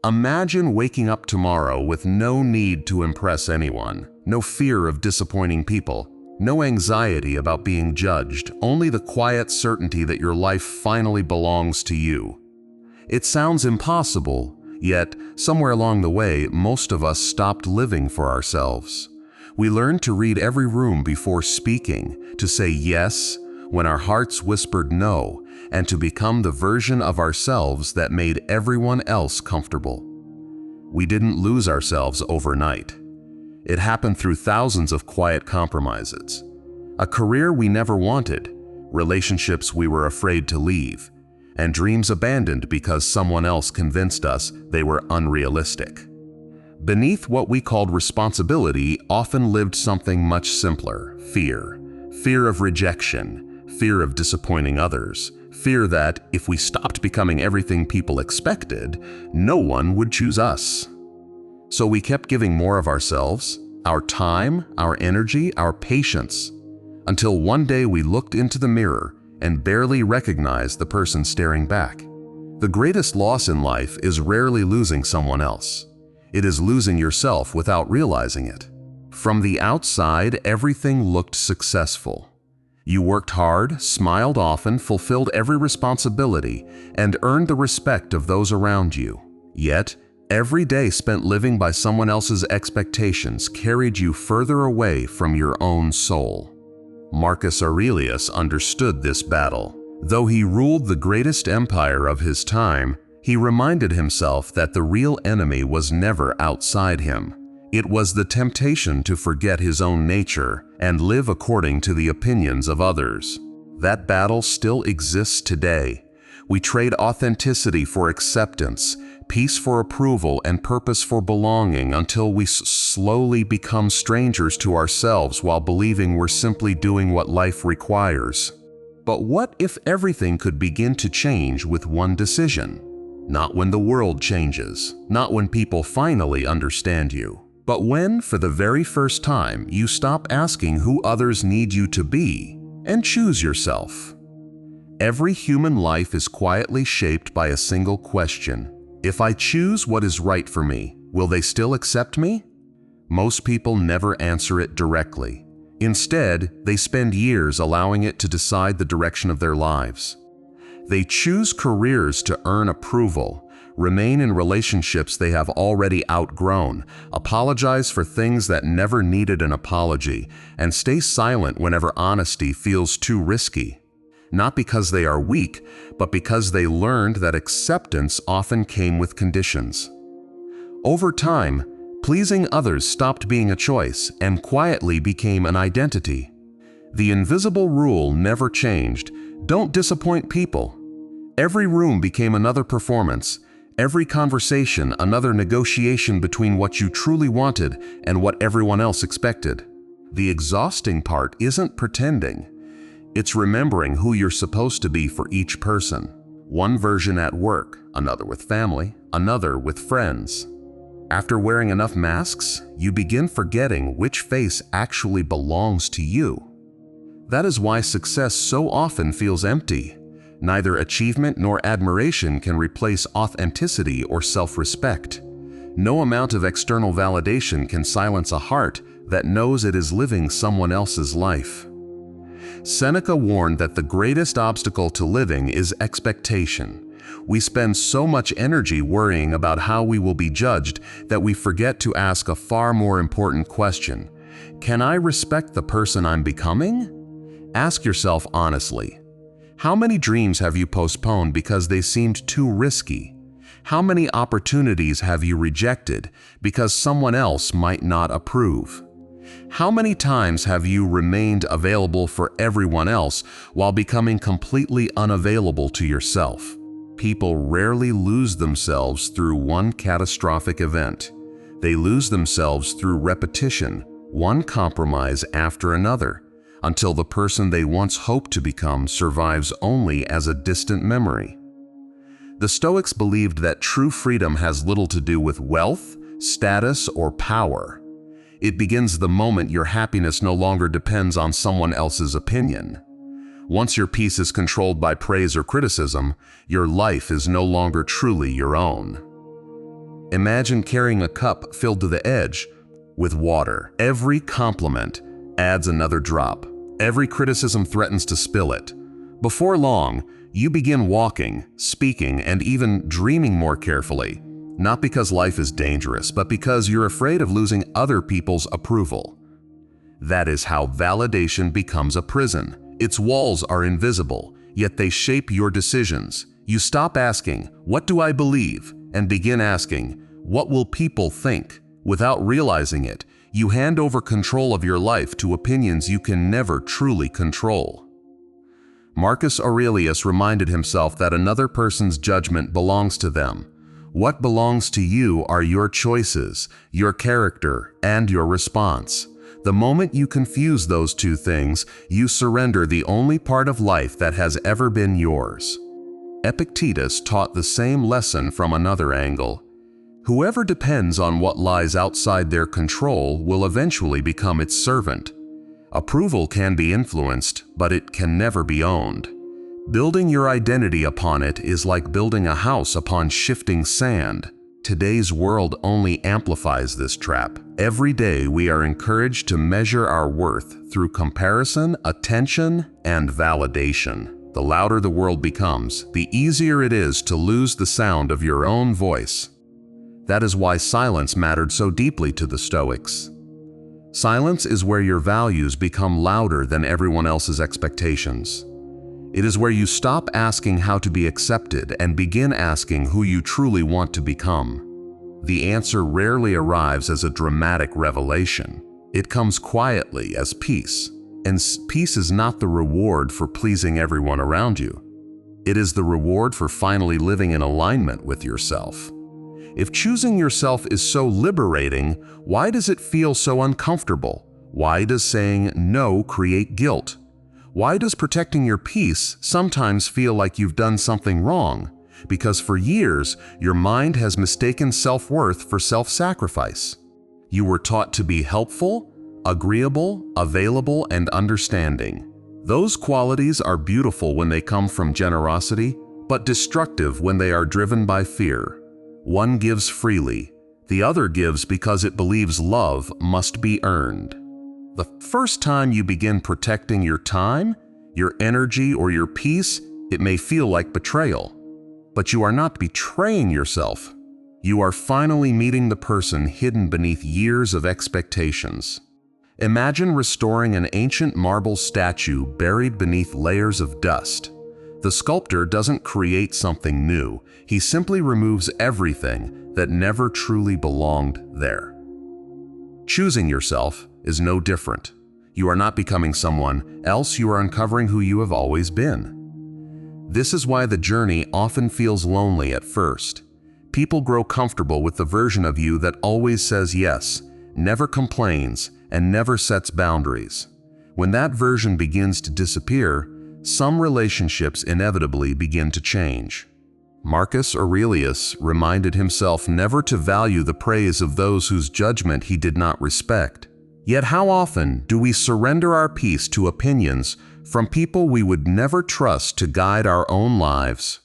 Imagine waking up tomorrow with no need to impress anyone, no fear of disappointing people, no anxiety about being judged, only the quiet certainty that your life finally belongs to you. It sounds impossible, yet somewhere along the way, most of us stopped living for ourselves. We learned to read every room before speaking, to say yes when our hearts whispered no, and to become the version of ourselves that made everyone else comfortable. We didn't lose ourselves overnight. It happened through thousands of quiet compromises. A career we never wanted, relationships we were afraid to leave, and dreams abandoned because someone else convinced us they were unrealistic. Beneath what we called responsibility often lived something much simpler: fear. Fear of rejection, fear of disappointing others, fear that if we stopped becoming everything people expected, no one would choose us. So we kept giving more of ourselves, our time, our energy, our patience, until one day we looked into the mirror and barely recognized the person staring back. The greatest loss in life is rarely losing someone else. It is losing yourself without realizing it. From the outside, everything looked successful. You worked hard, smiled often, fulfilled every responsibility, and earned the respect of those around you. Yet, every day spent living by someone else's expectations carried you further away from your own soul. Marcus Aurelius understood this battle. Though he ruled the greatest empire of his time, he reminded himself that the real enemy was never outside him. It was the temptation to forget his own nature and live according to the opinions of others. That battle still exists today. We trade authenticity for acceptance, peace for approval, and purpose for belonging until we slowly become strangers to ourselves while believing we're simply doing what life requires. But what if everything could begin to change with one decision? Not when the world changes, not when people finally understand you, but when, for the very first time, you stop asking who others need you to be and choose yourself. Every human life is quietly shaped by a single question. If I choose what is right for me, will they still accept me? Most people never answer it directly. Instead, they spend years allowing it to decide the direction of their lives. They choose careers to earn approval, remain in relationships they have already outgrown, apologize for things that never needed an apology, and stay silent whenever honesty feels too risky. Not because they are weak, but because they learned that acceptance often came with conditions. Over time, pleasing others stopped being a choice and quietly became an identity. The invisible rule never changed: don't disappoint people. Every room became another performance, every conversation another negotiation between what you truly wanted and what everyone else expected. The exhausting part isn't pretending. It's remembering who you're supposed to be for each person. One version at work, another with family, another with friends. After wearing enough masks, you begin forgetting which face actually belongs to you. That is why success so often feels empty. Neither achievement nor admiration can replace authenticity or self-respect. No amount of external validation can silence a heart that knows it is living someone else's life. Seneca warned that the greatest obstacle to living is expectation. We spend so much energy worrying about how we will be judged that we forget to ask a far more important question: can I respect the person I'm becoming? Ask yourself honestly, how many dreams have you postponed because they seemed too risky? How many opportunities have you rejected because someone else might not approve? How many times have you remained available for everyone else while becoming completely unavailable to yourself? People rarely lose themselves through one catastrophic event. They lose themselves through repetition, one compromise after another, until the person they once hoped to become survives only as a distant memory. The Stoics believed that true freedom has little to do with wealth, status, or power. It begins the moment your happiness no longer depends on someone else's opinion. Once your peace is controlled by praise or criticism, your life is no longer truly your own. Imagine carrying a cup filled to the edge with water. Every compliment adds another drop. Every criticism threatens to spill it. Before long, you begin walking, speaking, and even dreaming more carefully, not because life is dangerous, but because you're afraid of losing other people's approval. That is how validation becomes a prison. Its walls are invisible, yet they shape your decisions. You stop asking, "What do I believe?" and begin asking, "What will people think?" Without realizing it, you hand over control of your life to opinions you can never truly control. Marcus Aurelius reminded himself that another person's judgment belongs to them. What belongs to you are your choices, your character, and your response. The moment you confuse those two things, you surrender the only part of life that has ever been yours. Epictetus taught the same lesson from another angle. Whoever depends on what lies outside their control will eventually become its servant. Approval can be influenced, but it can never be owned. Building your identity upon it is like building a house upon shifting sand. Today's world only amplifies this trap. Every day we are encouraged to measure our worth through comparison, attention, and validation. The louder the world becomes, the easier it is to lose the sound of your own voice. That is why silence mattered so deeply to the Stoics. Silence is where your values become louder than everyone else's expectations. It is where you stop asking how to be accepted and begin asking who you truly want to become. The answer rarely arrives as a dramatic revelation. It comes quietly as peace. And peace is not the reward for pleasing everyone around you. It is the reward for finally living in alignment with yourself. If choosing yourself is so liberating, why does it feel so uncomfortable? Why does saying no create guilt? Why does protecting your peace sometimes feel like you've done something wrong? Because for years, your mind has mistaken self-worth for self-sacrifice. You were taught to be helpful, agreeable, available, and understanding. Those qualities are beautiful when they come from generosity, but destructive when they are driven by fear. One gives freely, the other gives because it believes love must be earned. The first time you begin protecting your time, your energy, or your peace, it may feel like betrayal. But you are not betraying yourself. You are finally meeting the person hidden beneath years of expectations. Imagine restoring an ancient marble statue buried beneath layers of dust. The sculptor doesn't create something new. He simply removes everything that never truly belonged there. Choosing yourself is no different. You are not becoming someone else, you are uncovering who you have always been. This is why the journey often feels lonely at first. People grow comfortable with the version of you that always says yes, never complains, and never sets boundaries. When that version begins to disappear, some relationships inevitably begin to change. Marcus Aurelius reminded himself never to value the praise of those whose judgment he did not respect. Yet how often do we surrender our peace to opinions from people we would never trust to guide our own lives?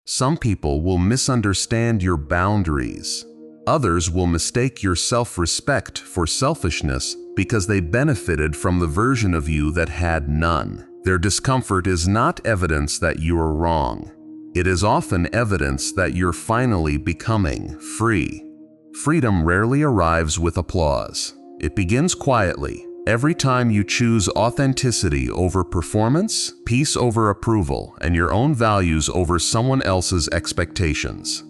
Some people will misunderstand your boundaries. Others will mistake your self-respect for selfishness because they benefited from the version of you that had none. Their discomfort is not evidence that you are wrong. It is often evidence that you're finally becoming free. Freedom rarely arrives with applause. It begins quietly. Every time you choose authenticity over performance, peace over approval, and your own values over someone else's expectations.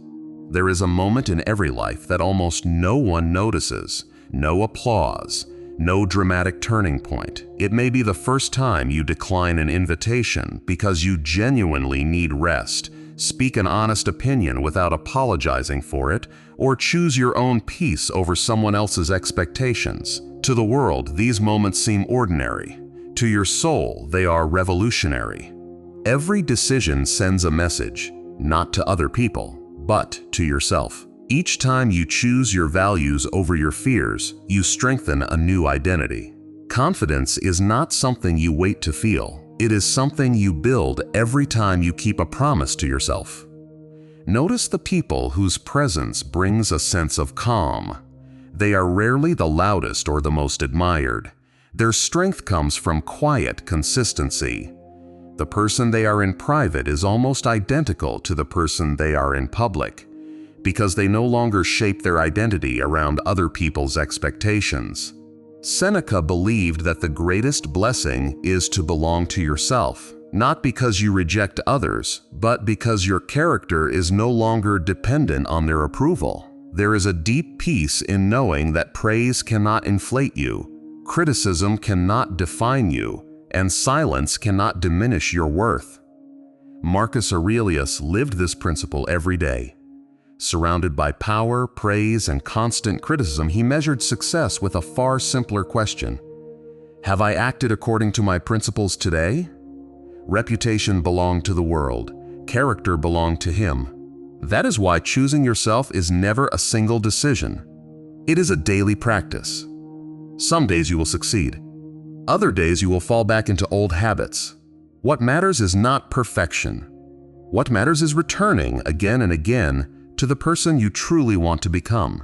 There is a moment in every life that almost no one notices. No applause. No dramatic turning point. It may be the first time you decline an invitation because you genuinely need rest, speak an honest opinion without apologizing for it, or choose your own peace over someone else's expectations. To the world, these moments seem ordinary. To your soul, they are revolutionary. Every decision sends a message, not to other people, but to yourself. Each time you choose your values over your fears, you strengthen a new identity. Confidence is not something you wait to feel. It is something you build every time you keep a promise to yourself. Notice the people whose presence brings a sense of calm. They are rarely the loudest or the most admired. Their strength comes from quiet consistency. The person they are in private is almost identical to the person they are in public, because they no longer shape their identity around other people's expectations. Seneca believed that the greatest blessing is to belong to yourself, not because you reject others, but because your character is no longer dependent on their approval. There is a deep peace in knowing that praise cannot inflate you, criticism cannot define you, and silence cannot diminish your worth. Marcus Aurelius lived this principle every day. Surrounded by power, praise, and constant criticism, he measured success with a far simpler question. Have I acted according to my principles today? Reputation belonged to the world. Character belonged to him. That is why choosing yourself is never a single decision. It is a daily practice. Some days you will succeed. Other days you will fall back into old habits. What matters is not perfection. What matters is returning again and again to the person you truly want to become.